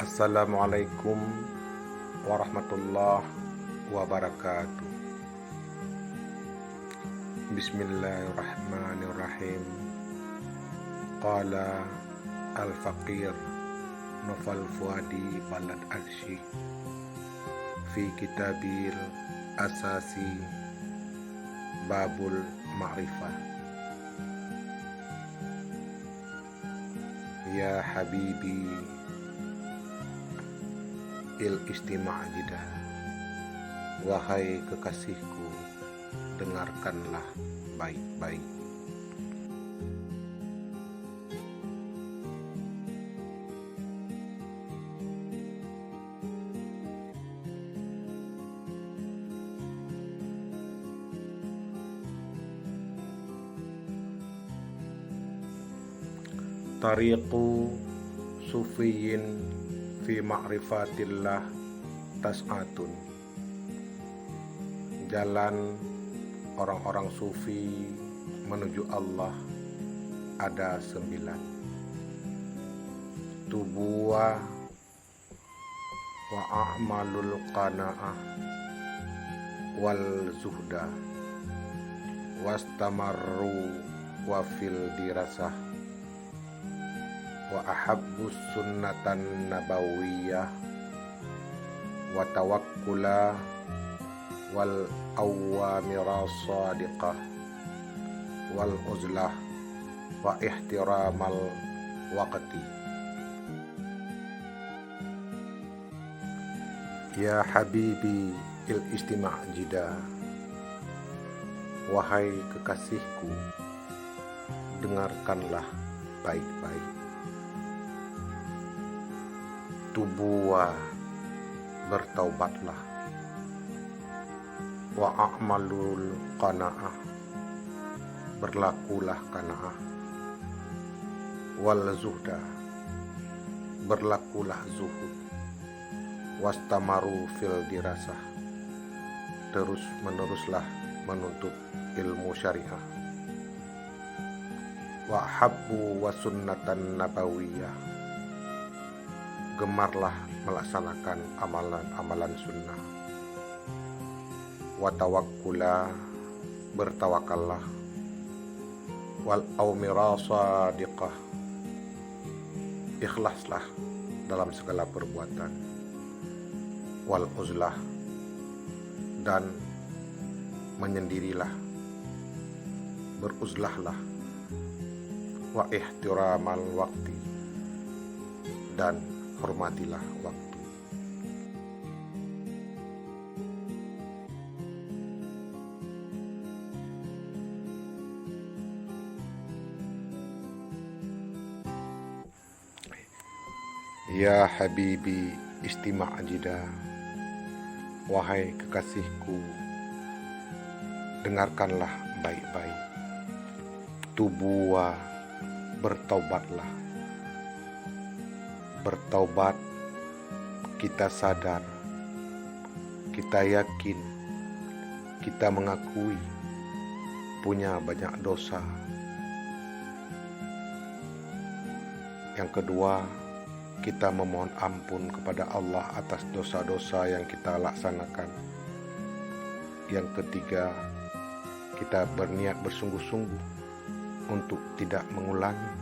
Assalamualaikum warahmatullahi wabarakatuh. Bismillahirrahmanirrahim. Qala al-faqir Noval Fuadi Balad Arsy fi kitabil asasi babul ma'rifah. Ya habibi istima' jidah, wahai kekasihku, dengarkanlah baik-baik. Tariqu sufiyin fi ma'rifatillah tas'atun. Jalan orang-orang sufi menuju Allah ada 9. Tubuwa wa a'malul qana'ah wal zuhda wastamarru wa fil dirasah wa ahabbus sunnatan nabawiyah wa tawakkula wal awwamira sadiqah wal uzlah wa ihtiramal waqti. Ya habibi istima' jidah, wahai kekasihku, dengarkanlah baik-baik. Tubuwa, bertaubatlah, wa a'malul qana'ah, berlakulah qana'ah, wal zuhda, berlakulah zuhud, wastamaru fil dirasah, terus meneruslah menuntut ilmu syariah, wa habbu wa sunnatan nabawiyah, gemarlah melaksanakan amalan-amalan sunnah, wa tawakkula, bertawakallah, wal awmira sadiqah, ikhlaslah dalam segala perbuatan, wal uzlah, dan menyendirilah, beruzlahlah, wa ihtiramal waqti, dan hormatilah waktu. Ya habibi istima' jidah, wahai kekasihku, dengarkanlah baik-baik. Tubuwa, bertaubatlah. Bertaubat, kita sadar, kita yakin, kita mengakui punya banyak dosa. Yang kedua, kita memohon ampun kepada Allah atas dosa-dosa yang kita laksanakan. Yang ketiga, kita berniat bersungguh-sungguh untuk tidak mengulangi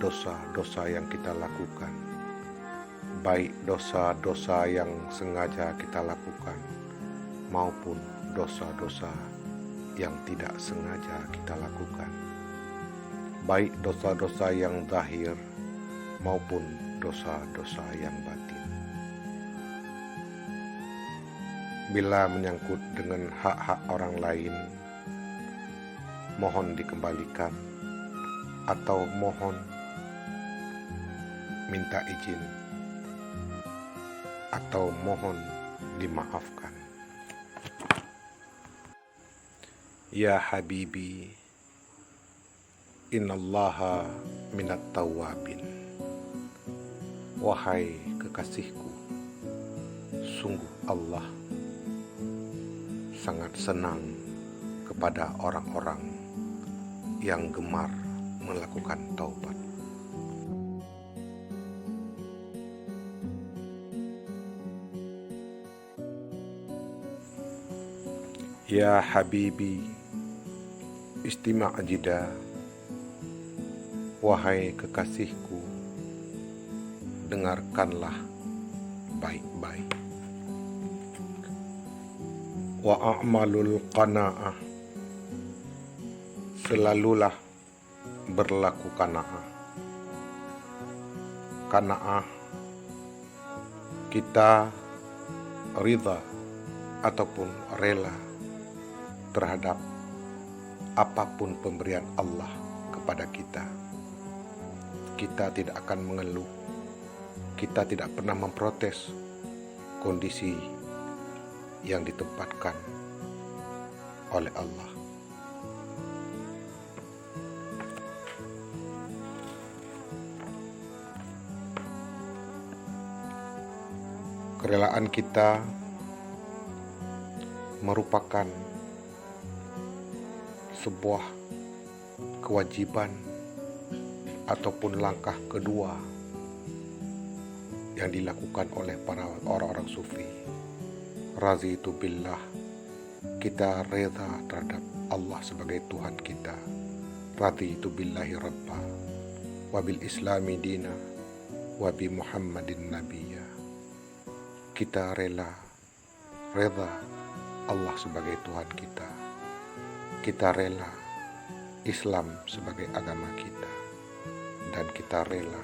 dosa-dosa yang kita lakukan, baik dosa-dosa yang sengaja kita lakukan maupun dosa-dosa yang tidak sengaja kita lakukan, baik dosa-dosa yang zahir maupun dosa-dosa yang batin. Bila menyangkut dengan hak-hak orang lain, mohon dikembalikan atau mohon minta izin atau mohon dimaafkan. Ya Habibi, innallaha minat tawabin. Wahai kekasihku, sungguh Allah sangat senang kepada orang-orang yang gemar melakukan taubat. Ya Habibi, istima' jida. Wahai kekasihku, dengarkanlah baik-baik. Wa a'malul qana'ah, selalulah berlaku qana'ah. Qana'ah, kita ridha ataupun rela terhadap apapun pemberian Allah kepada kita. Kita tidak akan mengeluh, kita tidak pernah memprotes kondisi yang ditempatkan oleh Allah. Kerelaan kita merupakan sebuah kewajiban ataupun langkah kedua yang dilakukan oleh para orang-orang sufi. Razitu billah, kita reda terhadap Allah sebagai Tuhan kita. Raditu billahi rabba, wabil islami dina, wabi muhammadin nabiyya. Kita reda Allah sebagai Tuhan kita. Kita rela Islam sebagai agama kita. Dan kita rela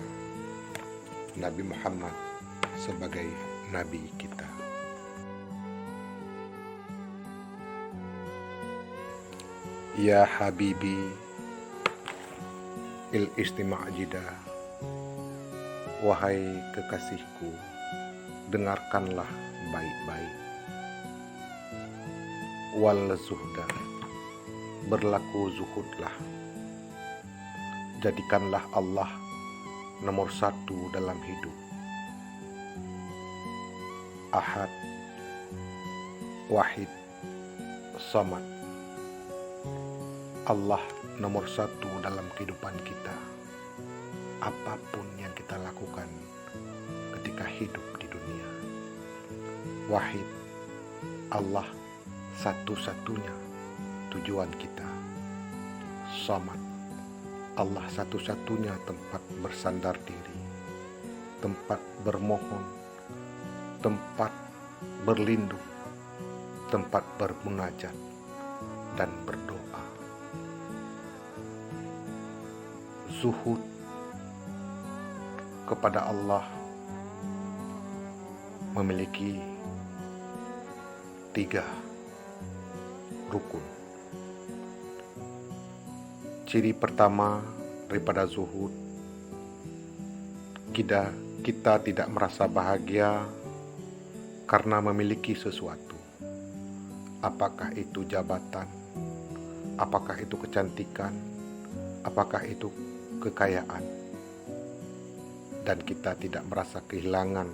Nabi Muhammad sebagai Nabi kita. Ya Habibi, il istima' jida. Wahai kekasihku, dengarkanlah baik-baik. Wal zuhda, berlaku zuhudlah. Jadikanlah Allah nomor satu dalam hidup. Ahad, wahid, samad. Allah nomor satu dalam kehidupan kita. Apapun yang kita lakukan ketika hidup di dunia. Wahid, Allah satu-satunya tujuan kita. Samad, Allah satu-satunya tempat bersandar diri, tempat bermohon, tempat berlindung, tempat bermunajat dan berdoa. Zuhud kepada Allah memiliki 3 rukun. Ciri pertama daripada zuhud, kita tidak merasa bahagia karena memiliki sesuatu. Apakah itu jabatan, apakah itu kecantikan, apakah itu kekayaan. Dan kita tidak merasa kehilangan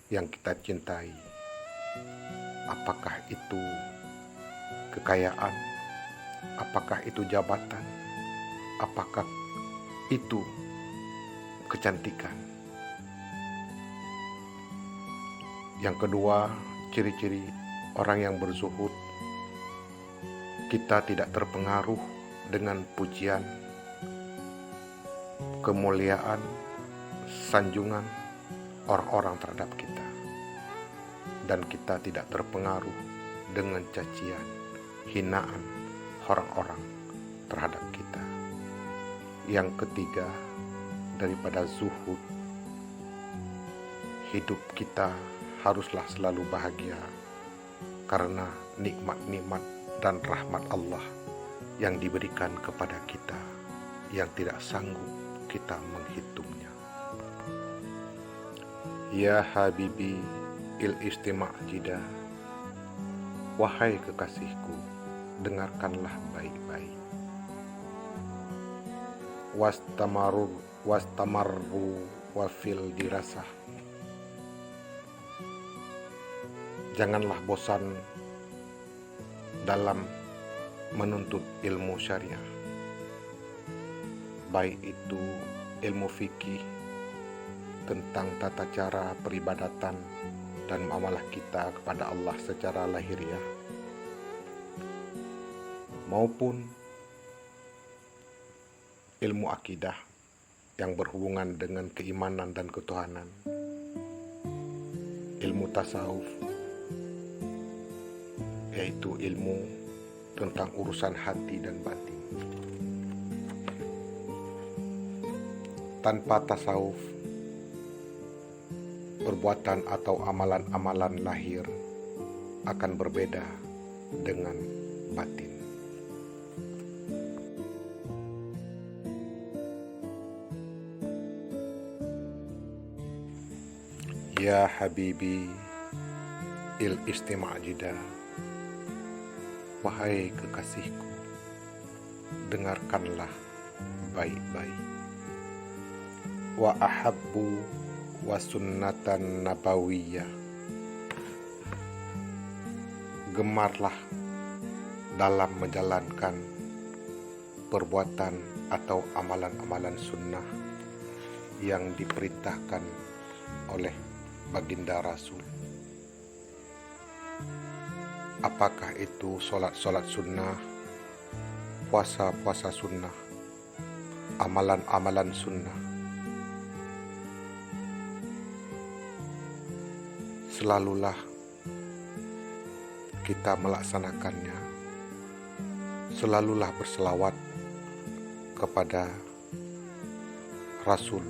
yang kita cintai. Apakah itu kekayaan, apakah itu jabatan, apakah itu kecantikan. Yang kedua, ciri-ciri orang yang berzuhud, kita tidak terpengaruh dengan pujian, kemuliaan, sanjungan orang-orang terhadap kita. Dan kita tidak terpengaruh dengan cacian, hinaan orang-orang terhadap kita. Yang ketiga, daripada zuhud, hidup kita haruslah selalu bahagia karena nikmat-nikmat dan rahmat Allah yang diberikan kepada kita yang tidak sanggup kita menghitungnya. Ya Habibi il istima' jida, wahai kekasihku, dengarkanlah baik-baik. Wastamarru wafil dirasah, janganlah bosan dalam menuntut ilmu syariah, baik itu ilmu fikih tentang tata cara peribadatan dan muamalah kita kepada Allah secara lahiriah, maupun ilmu akidah yang berhubungan dengan keimanan dan ketuhanan, ilmu tasawuf, yaitu ilmu tentang urusan hati dan batin. Tanpa tasawuf, perbuatan atau amalan-amalan lahir akan berbeda dengan batin. Ya Habibi il istima' jida, wahai kekasihku, dengarkanlah baik-baik. Wa ahabbu wa sunnatan nabawiyah, gemarlah dalam menjalankan perbuatan atau amalan-amalan sunnah yang diperintahkan oleh baginda Rasul. Apakah itu sholat sunnah, puasa sunnah, amalan-amalan sunnah? Selalulah kita melaksanakannya, selalulah berselawat kepada Rasul.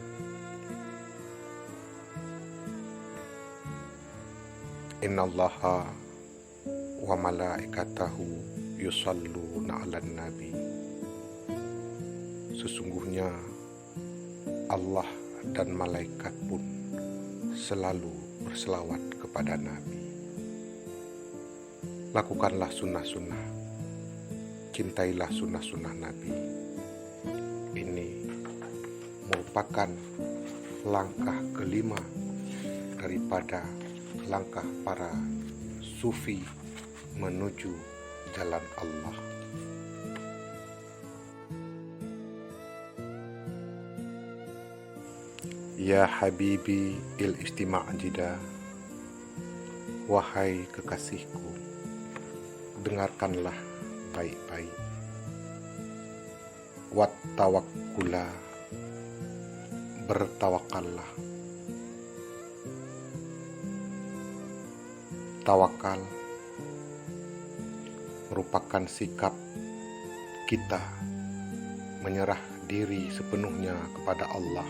Innallaha wa malaikatahu yusalluna 'alan nabi. Sesungguhnya Allah dan malaikat pun selalu berselawat kepada Nabi. Lakukanlah sunnah-sunnah, cintailah sunnah-sunnah Nabi. Ini merupakan langkah kelima daripada langkah para sufi menuju jalan Allah. Ya Habibi il istima' jida, wahai kekasihku, dengarkanlah baik-baik. Wat tawakkula, bertawakallah. Tawakal merupakan sikap kita menyerah diri sepenuhnya kepada Allah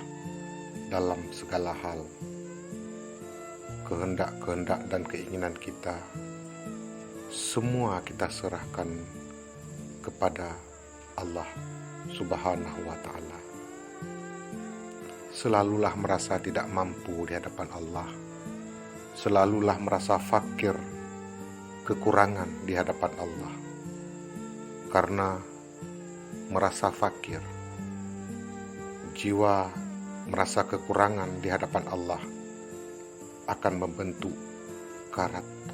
dalam segala hal. Kehendak-kehendak dan keinginan kita semua kita serahkan kepada Allah Subhanahu wa ta'ala. Selalulah merasa tidak mampu di hadapan Allah, selalulah merasa fakir, kekurangan di hadapan Allah. Karena merasa fakir, jiwa merasa kekurangan di hadapan Allah akan membentuk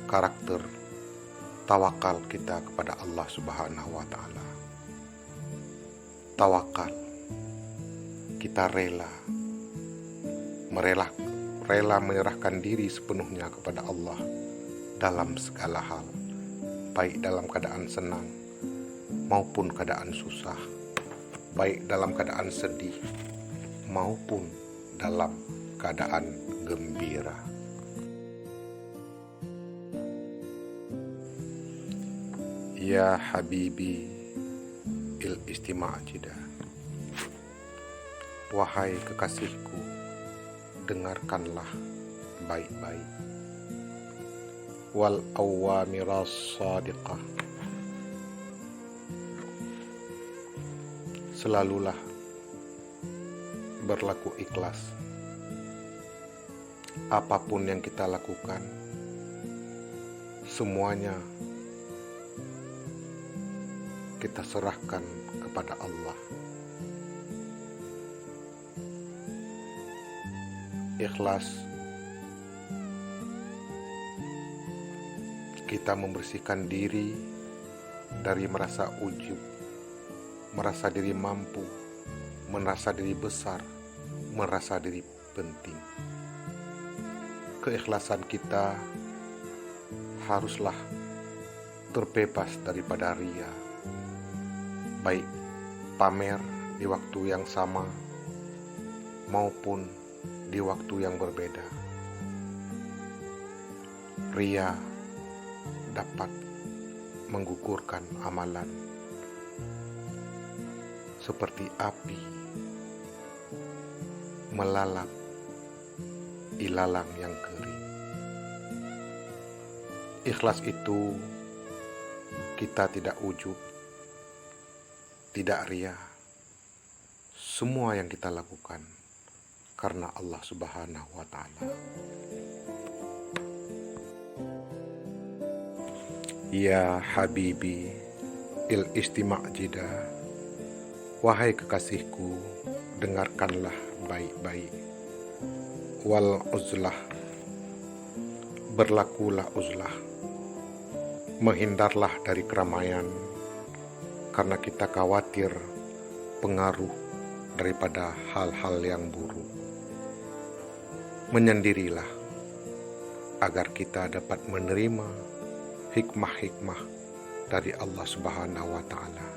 karakter tawakal kita kepada Allah Subhanahu wa ta'ala. Tawakal, kita rela menyerahkan diri sepenuhnya kepada Allah dalam segala hal, baik dalam keadaan senang maupun keadaan susah, baik dalam keadaan sedih maupun dalam keadaan gembira. Ya Habibi il istima' jida, wahai kekasihku, dengarkanlah baik-baik. wal awamiras sadiqah. Selalulah berlaku ikhlas. Apapun yang kita lakukan, semuanya kita serahkan kepada Allah. Ikhlas, kita membersihkan diri dari merasa ujub, merasa diri mampu, merasa diri besar, merasa diri penting. Keikhlasan kita haruslah terbebas daripada ria, baik pamer di waktu yang sama maupun di waktu yang berbeda. Ria dapat menggugurkan amalan seperti api melalap ilalang yang kering. Ikhlas itu kita tidak ujub, tidak ria. Semua yang kita lakukan karena Allah Subhanahu wa Ta'ala. Ya Habibi il istima' jida, wahai kekasihku, dengarkanlah baik-baik. Wal uzlah, berlakulah uzlah, menghindarlah dari keramaian, karena kita khawatir pengaruh daripada hal-hal yang buruk. Menyendirilah agar kita dapat menerima hikmah-hikmah dari Allah Subhanahu wa Ta'ala.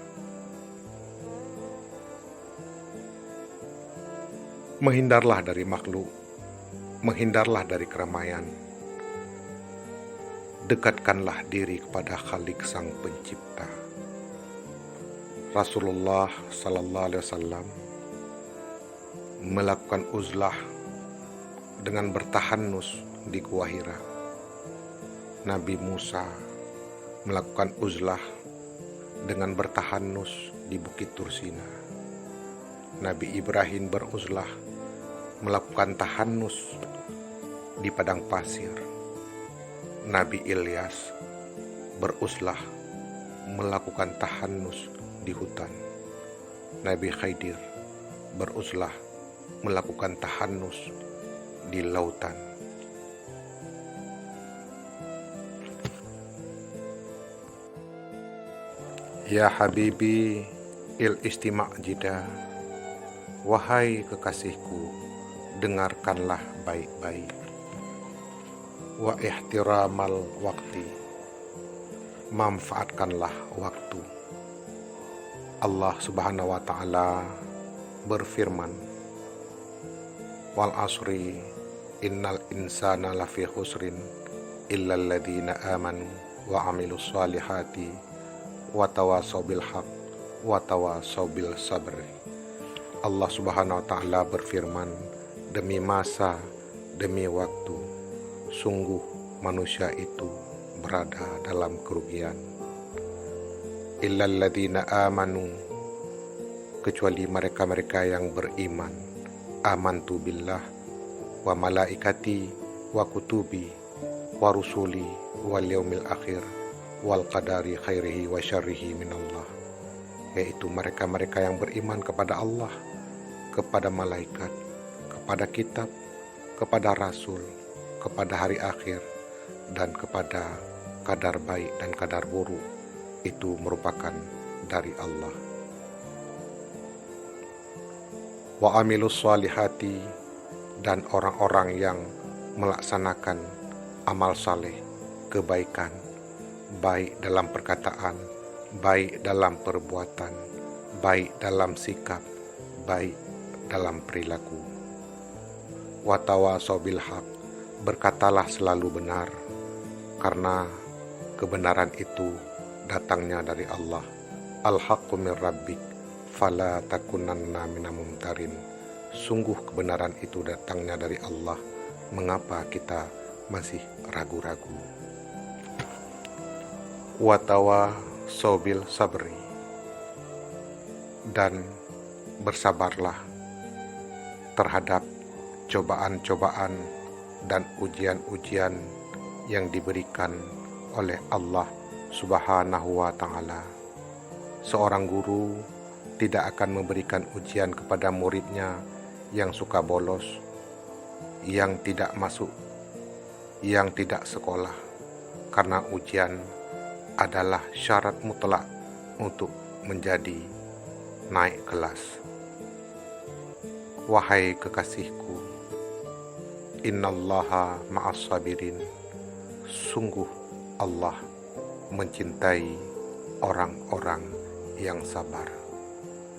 Menghindarlah dari makhluk, menghindarlah dari keramaian. Dekatkanlah diri kepada Khalik Sang Pencipta. Rasulullah sallallahu alaihi wasallam melakukan uzlah dengan bertahanus di Gua Hira. Nabi Musa melakukan uzlah dengan bertahanus di Bukit Tursina. Nabi Ibrahim beruzlah melakukan tahanus di padang pasir. Nabi Ilyas beruzlah melakukan tahanus di hutan. Nabi Khidir beruzlah melakukan tahanus di lautan. Ya Habibi il istima' jida, wahai kekasihku, dengarkanlah baik-baik. Wa ihtiramal waktu, manfaatkanlah waktu. Allah Subhanahu wa Ta'ala berfirman, wal asri innal insana lafi khusrin illal ladzina amanu wa amilus solihati wa tawasaw bil haqq wa tawasaw bil sabr. Allah Subhanahu wa Ta'ala berfirman, demi masa, demi waktu, sungguh manusia itu berada dalam kerugian. Illal ladzina amanu, kecuali mereka-mereka yang beriman. Amantu billah wa malaikati wa kutubi wa rusuli wal yaumil akhir wal qadari khairihi wa syarrihi minallah, yaitu mereka-mereka yang beriman kepada Allah, kepada malaikat, kepada kitab, kepada rasul, kepada hari akhir, dan kepada kadar baik dan kadar buruk. Itu merupakan dari Allah. Wa amilus solihati, dan orang-orang yang melaksanakan amal saleh, kebaikan, baik dalam perkataan, baik dalam perbuatan, baik dalam sikap, baik dalam perilaku. Wa tawasaw bil haqq, berkatalah selalu benar, karena kebenaran itu datangnya dari Allah. Al-haqqu min rabbik fala takunanna minal mumtarin. Sungguh kebenaran itu datangnya dari Allah, mengapa kita masih ragu-ragu? Watawasaw bil sabri, dan bersabarlah terhadap cobaan-cobaan dan ujian-ujian yang diberikan oleh Allah Subhanahu wa Ta'ala. Seorang guru tidak akan memberikan ujian kepada muridnya yang suka bolos, yang tidak masuk, yang tidak sekolah, karena ujian adalah syarat mutlak untuk menjadi naik kelas. Wahai kekasihku, innallaha ma'as sabirin, sungguh Allah mencintai orang-orang yang sabar.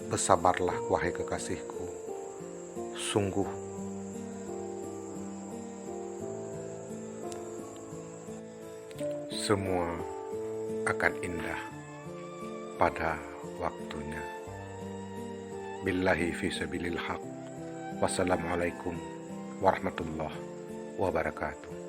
Bersabarlah wahai kekasihku, sungguh semua akan indah pada waktunya. Billahi fi sabilil haq. Wassalamualaikum warahmatullahi wabarakatuh.